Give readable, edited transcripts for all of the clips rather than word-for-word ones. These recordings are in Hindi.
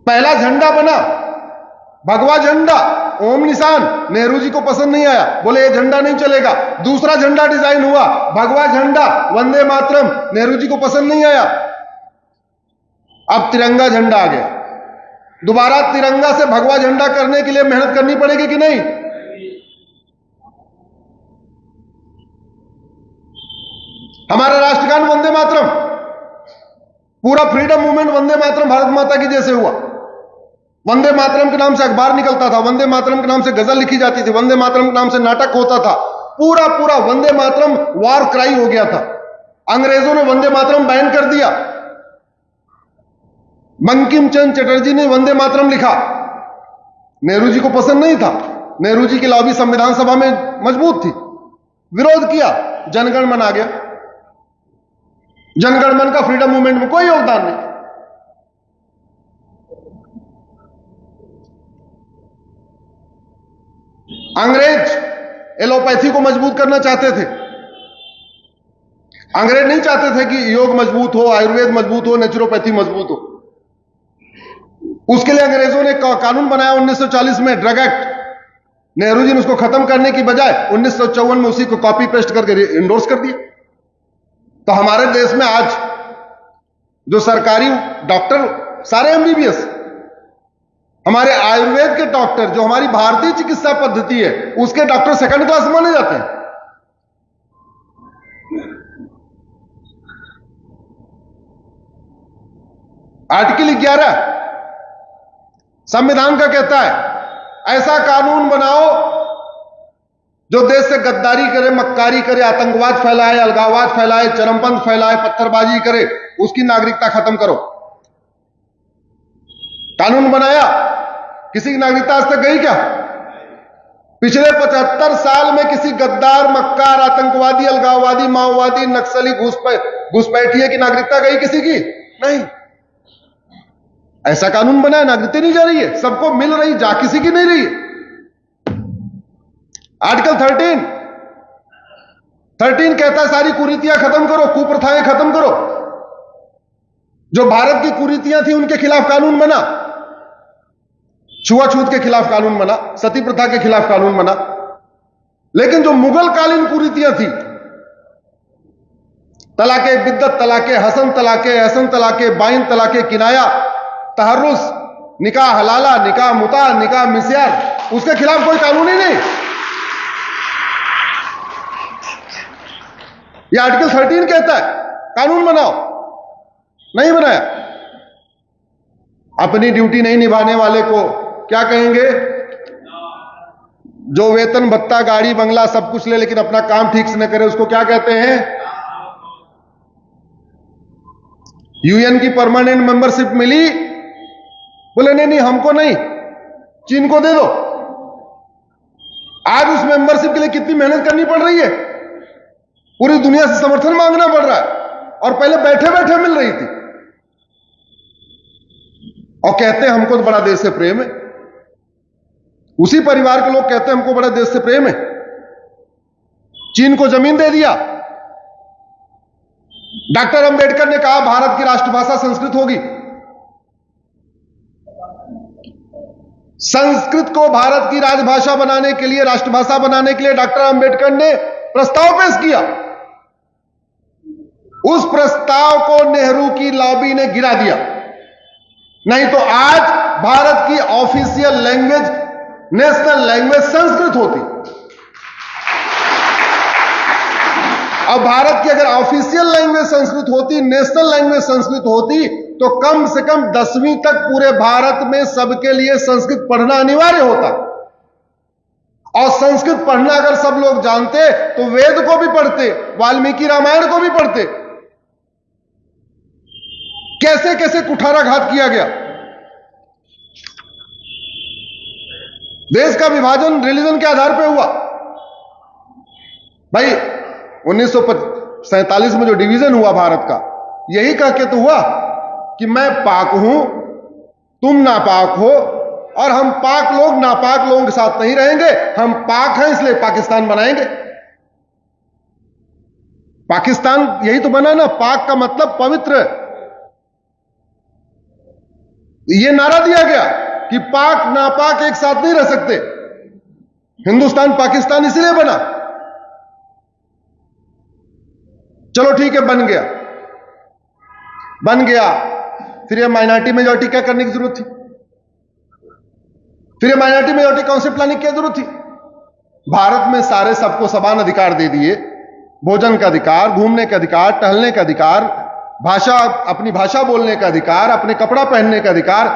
पहला झंडा बना भगवा झंडा, ओम निशान, नेहरू जी को पसंद नहीं आया, बोले ये झंडा नहीं चलेगा। दूसरा झंडा डिजाइन हुआ भगवा झंडा, वंदे मातरम, नेहरू जी को पसंद नहीं आया। अब तिरंगा झंडा आ गया। दोबारा तिरंगा से भगवा झंडा करने के लिए मेहनत करनी पड़ेगी कि नहीं? हमारा राष्ट्रगान वंदे मातरम, पूरा फ्रीडम मूवमेंट वंदे मातरम भारत माता की जैसे हुआ। वंदे मातरम के नाम से अखबार निकलता था, वंदे मातरम के नाम से गजल लिखी जाती थी, वंदे मातरम के नाम से नाटक होता था। पूरा पूरा वंदे मातरम वॉर क्राई हो गया था। अंग्रेजों ने वंदे मातरम बैन कर दिया। बंकिम चंद्र चटर्जी ने वंदे मातरम लिखा, नेहरू जी को पसंद नहीं था। नेहरू जी की लॉबी संविधान सभा में मजबूत थी, विरोध किया, जनगण मन आ गया। जनगण मन का फ्रीडम मूवमेंट में कोई योगदान नहीं। अंग्रेज एलोपैथी को मजबूत करना चाहते थे। अंग्रेज नहीं चाहते थे कि योग मजबूत हो, आयुर्वेद मजबूत हो, नेचुरोपैथी मजबूत हो। उसके लिए अंग्रेजों ने कानून बनाया 1940 में, ड्रग एक्ट। नेहरू जी ने उसको खत्म करने की बजाय 1954 में उसी को कॉपी पेस्ट करके इंडोर्स कर दिया। तो हमारे देश में आज जो सरकारी डॉक्टर सारे एमबीबीएस, हमारे आयुर्वेद के डॉक्टर, जो हमारी भारतीय चिकित्सा पद्धति है उसके डॉक्टर सेकंड क्लास माने जाते हैं। आर्टिकल 11 संविधान का कहता है ऐसा कानून बनाओ जो देश से गद्दारी करे, मक्कारी करे, आतंकवाद फैलाए, अलगाववाद फैलाए, चरमपंथ फैलाए, पत्थरबाजी करे, उसकी नागरिकता खत्म करो। कानून बनाया, किसी की नागरिकता आज तक गई क्या? पिछले 75 साल में किसी गद्दार, मक्कार, आतंकवादी, अलगाववादी, माओवादी, नक्सली, घुसपैठिए की नागरिकता गई किसी की? नहीं। ऐसा कानून बनाया, नागरिकता नहीं जा रही है, सबको मिल रही, जा किसी की नहीं रही है। आर्टिकल 13 कहता है सारी कुरीतियां खत्म करो, कुप्रथाएं खत्म करो। जो भारत की कुरीतियां थी उनके खिलाफ कानून बना, छुआछूत के खिलाफ कानून बना, सती प्रथा के खिलाफ कानून बना। लेकिन जो मुगल कालीन कुरीतियां थी, तलाके बिद्दत, तलाके हसन, तलाके एहसन, तलाके बाइन, तलाके किनाया, तहर्रुस, निकाह हलाला, निकाह मुता, निकाह मिस्यार, उसके खिलाफ कोई कानून ही नहीं। यह आर्टिकल 13 कहता है कानून बनाओ, नहीं बनाया। अपनी ड्यूटी नहीं निभाने वाले को क्या कहेंगे? जो वेतन भत्ता, गाड़ी बंगला सब कुछ ले लेकिन अपना काम ठीक से न करे, उसको क्या कहते हैं? यूएन की परमानेंट मेंबरशिप मिली, बोले नहीं नहीं हमको नहीं, चीन को दे दो। आज उस मेंबरशिप के लिए कितनी मेहनत करनी पड़ रही है, पूरी दुनिया से समर्थन मांगना पड़ रहा है, और पहले बैठे बैठे मिल रही थी। और कहते हैं हमको तो बड़ा देश से प्रेम है। उसी परिवार के लोग कहते हैं हमको बड़ा देश से प्रेम है। चीन को जमीन दे दिया। डॉक्टर अंबेडकर ने कहा भारत की राष्ट्रभाषा संस्कृत होगी। संस्कृत को भारत की राजभाषा बनाने के लिए, राष्ट्रभाषा बनाने के लिए डॉक्टर अंबेडकर ने प्रस्ताव पेश किया। उस प्रस्ताव को नेहरू की लॉबी ने गिरा दिया। नहीं तो आज भारत की official language, national language Sanskrit होती। अब भारत की अगर ऑफिशियल लैंग्वेज संस्कृत होती, नेशनल लैंग्वेज संस्कृत होती, तो कम से कम 10वीं तक पूरे भारत में सबके लिए संस्कृत पढ़ना अनिवार्य होता। और संस्कृत पढ़ना अगर सब लोग जानते तो वेद को भी पढ़ते, वाल्मीकि रामायण को भी पढ़ते। कैसे कैसे कुठाराघात किया गया। देश का विभाजन रिलीजन के आधार पर हुआ। भाई 1947 में जो डिवीजन हुआ भारत का, यही कह के तो हुआ कि मैं पाक हूं, तुम नापाक हो, और हम पाक लोग नापाक लोगों के साथ नहीं रहेंगे। हम पाक हैं इसलिए पाकिस्तान बनाएंगे। पाकिस्तान यही तो बना ना, पाक का मतलब पवित्र। यह नारा दिया गया कि पाक नापाक एक साथ नहीं रह सकते, हिंदुस्तान पाकिस्तान इसलिए बना। चलो ठीक है, बन गया, फिर यह माइनॉरिटी मेजॉरिटी क्या करने की जरूरत थी? फिर यह माइनॉरिटी मेजॉरिटी कॉन्सेप्ट लाने की क्या जरूरत थी? भारत में सारे सबको समान अधिकार दे दिए, भोजन का अधिकार, घूमने का अधिकार, टहलने का अधिकार, भाषा, अपनी भाषा बोलने का अधिकार, अपने कपड़ा पहनने का अधिकार,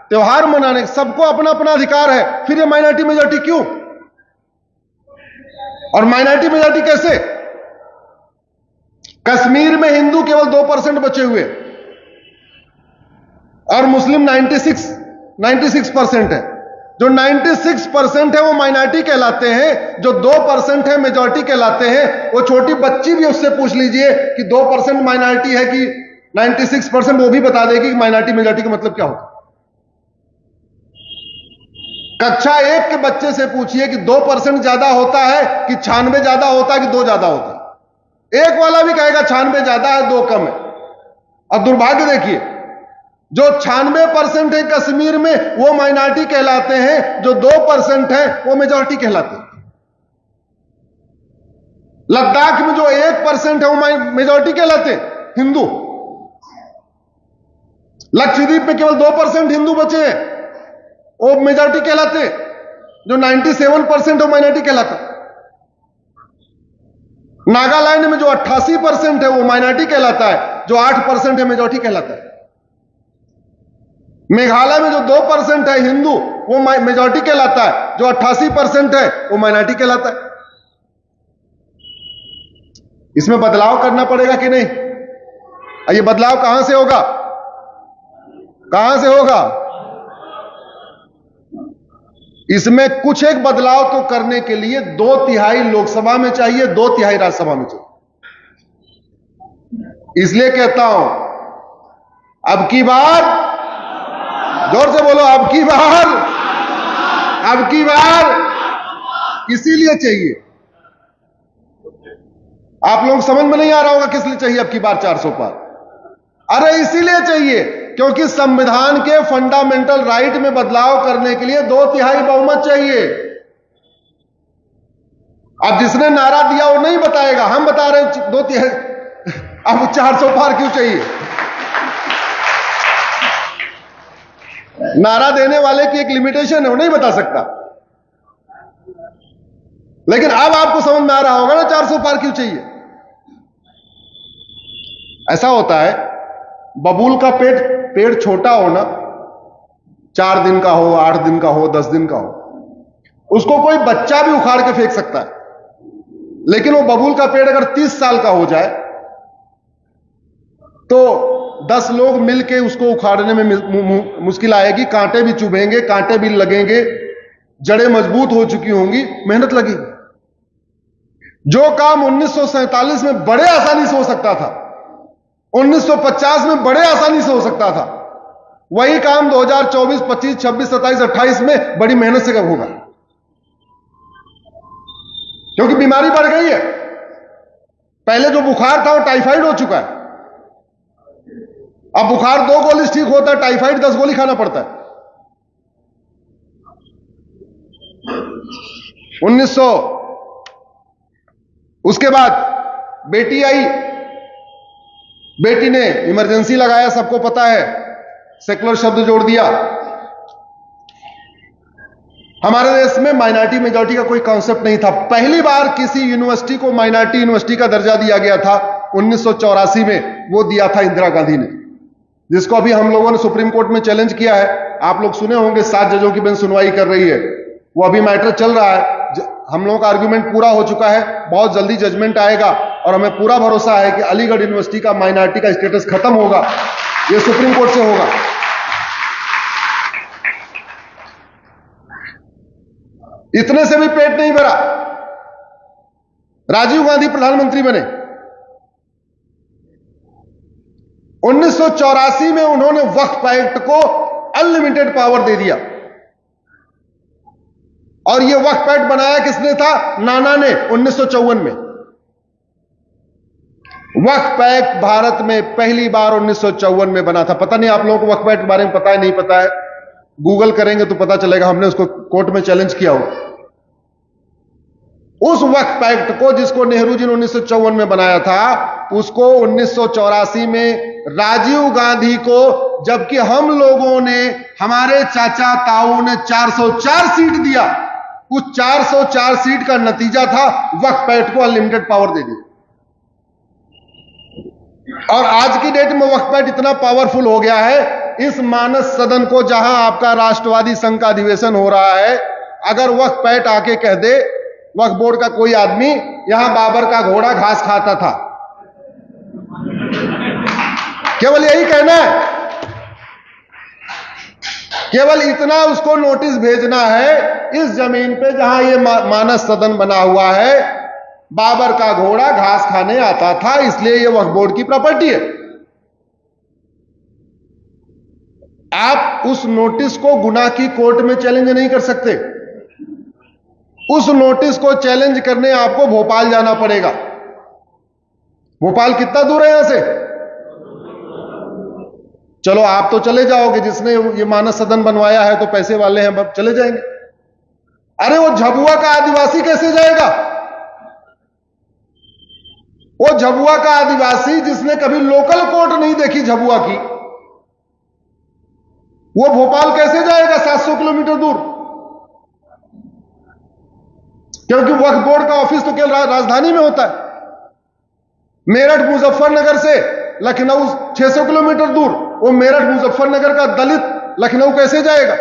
त्योहार मनाने, सबको अपना अपना अधिकार है। फिर यह माइनॉरिटी मेजॉरिटी क्यों? और माइनॉरिटी मेजॉरिटी कैसे? कश्मीर में हिंदू केवल 2% बचे हुए और मुस्लिम 96% है। जो 96% है वो माइनॉरिटी कहलाते हैं, जो 2% है मेजॉरिटी कहलाते हैं। वो छोटी बच्ची भी उससे पूछ लीजिए कि 2% माइनॉरिटी है कि 96%, वो भी बता देगी कि माइनॉरिटी मेजॉरिटी का मतलब क्या होता है। कक्षा 1 के बच्चे से पूछिए कि 2% ज्यादा होता है कि 96 ज्यादा होता है कि 2 ज्यादा होता है। एक वाला भी कहेगा 96 ज्यादा है, 2 कम है। और दुर्भाग्य देखिए, जो 96% है कश्मीर में वो माइनॉरिटी कहलाते हैं, जो 2% है वो मेजॉरिटी कहलाते हैं। लद्दाख में जो 1% है वो मेजॉरिटी कहलाते हैं, हिंदू। लक्षद्वीप में केवल 2% हिंदू बचे हैं, वो मेजॉरिटी कहलाते हैं। जो 97% है वो माइनॉरिटी कहलाता है। नागालैंड में जो 88% है वो माइनॉरिटी कहलाता है, जो 8% है मेजॉरिटी कहलाता है। मेघालय में जो 2% है हिंदू वो मेजॉरिटी कहलाता है, जो 88% है वो माइनॉरिटी कहलाता है। इसमें बदलाव करना पड़ेगा कि नहीं? ये बदलाव कहां से होगा? कहां से होगा? इसमें कुछ एक बदलाव तो करने के लिए 2/3 लोकसभा में चाहिए, 2/3 राज्यसभा में चाहिए। इसलिए कहता हूं, अब की बार, जोर से बोलो, अब की बार इसीलिए चाहिए। आप लोग समझ में नहीं आ रहा होगा किस लिए चाहिए अब की बार 400 पार। अरे इसीलिए चाहिए क्योंकि संविधान के फंडामेंटल राइट में बदलाव करने के लिए 2/3 बहुमत चाहिए। अब जिसने नारा दिया वो नहीं बताएगा, हम बता रहे हैं 2/3। अब 400 पार क्यों चाहिए? नारा देने वाले की एक लिमिटेशन है, वो नहीं बता सकता। लेकिन अब आपको समझ में आ रहा होगा ना 400 पार क्यों चाहिए। ऐसा होता है, बबूल का पेड़ छोटा हो ना, 4 दिन का हो, 8 दिन का हो, 10 दिन का हो, उसको कोई बच्चा भी उखाड़ के फेंक सकता है। लेकिन वो बबूल का पेड़ अगर 30 साल का हो जाए तो 10 लोग मिलके उसको उखाड़ने में मुश्किल आएगी, कांटे भी चुभेंगे, कांटे भी लगेंगे, जड़ें मजबूत हो चुकी होंगी, मेहनत लगेगी। जो काम 1947 में बड़े आसानी से हो सकता था, 1950 में बड़े आसानी से हो सकता था, वही काम 2024, 25, 26, 27, 28 में बड़ी मेहनत से कब होगा? क्योंकि बीमारी बढ़ गई है। पहले जो बुखार था वो टाइफाइड हो चुका है। अब बुखार 2 गोली ठीक होता है, टाइफाइड 10 गोली खाना पड़ता है। 1900 उसके बाद बेटी आई, बेटी ने इमरजेंसी लगाया, सबको पता है, सेकुलर शब्द जोड़ दिया। हमारे देश में माइनॉरिटी मेजॉरिटी का कोई कॉन्सेप्ट नहीं था। पहली बार किसी यूनिवर्सिटी को माइनॉरिटी यूनिवर्सिटी का दर्जा दिया गया था 1984 में, वो दिया था इंदिरा गांधी ने, जिसको अभी हम लोगों ने सुप्रीम कोर्ट में चैलेंज किया है। आप लोग सुने होंगे 7 जजों की बेंच सुनवाई कर रही है, वो अभी मैटर चल रहा है। हम लोगों का आर्ग्यूमेंट पूरा हो चुका है, बहुत जल्दी जजमेंट आएगा और हमें पूरा भरोसा है कि अलीगढ़ यूनिवर्सिटी का माइनॉरिटी का स्टेटस खत्म होगा, ये सुप्रीम कोर्ट से होगा। इतने से भी पेट नहीं भरा, राजीव गांधी प्रधानमंत्री बने। 1984 में उन्होंने वक्फ एक्ट को अनलिमिटेड पावर दे दिया। और यह वक्फ एक्ट बनाया किसने था? नाना ने 1954 में। वक्फ एक्ट भारत में पहली बार 1954 में बना था। पता नहीं आप लोगों को वक्फ एक्ट के बारे में पता है नहीं पता है, गूगल करेंगे तो पता चलेगा। हमने उसको कोर्ट में चैलेंज किया हो। उस वक्फ एक्ट को जिसको नेहरू जी ने 1954 में बनाया था, उसको 1984 में राजीव गांधी को, जबकि हम लोगों ने, हमारे चाचा ताऊ ने 404 सीट दिया, उस 404 सीट का नतीजा था वक्फ एक्ट को अनलिमिटेड पावर दे दिया। और आज की डेट में वक्फ एक्ट इतना पावरफुल हो गया है, इस मानस सदन को, जहां आपका राष्ट्रवादी संघ का अधिवेशन हो रहा है, अगर वक्फ एक्ट आके कह दे, वक्फ बोर्ड का कोई आदमी, यहां बाबर का घोड़ा घास खाता था, केवल यही कहना है, केवल इतना उसको नोटिस भेजना है, इस जमीन पे जहां ये मानस सदन बना हुआ है, बाबर का घोड़ा घास खाने आता था, इसलिए ये वक्फ बोर्ड की प्रॉपर्टी है। आप उस नोटिस को गुनाह की कोर्ट में चैलेंज नहीं कर सकते। उस नोटिस को चैलेंज करने आपको भोपाल जाना पड़ेगा। भोपाल कितना दूर है यहां से? चलो आप तो चले जाओगे, जिसने ये मानस सदन बनवाया है तो पैसे वाले हैं, चले जाएंगे। अरे वो झबुआ का आदिवासी कैसे जाएगा? वो झबुआ का आदिवासी जिसने कभी लोकल कोर्ट नहीं देखी झबुआ की, वो भोपाल कैसे जाएगा 700 किलोमीटर दूर? क्योंकि वक्फ बोर्ड का ऑफिस तो केवल राजधानी में होता है। मेरठ मुजफ्फरनगर से लखनऊ 600 किलोमीटर दूर, वो मेरठ मुजफ्फरनगर का दलित लखनऊ कैसे जाएगा?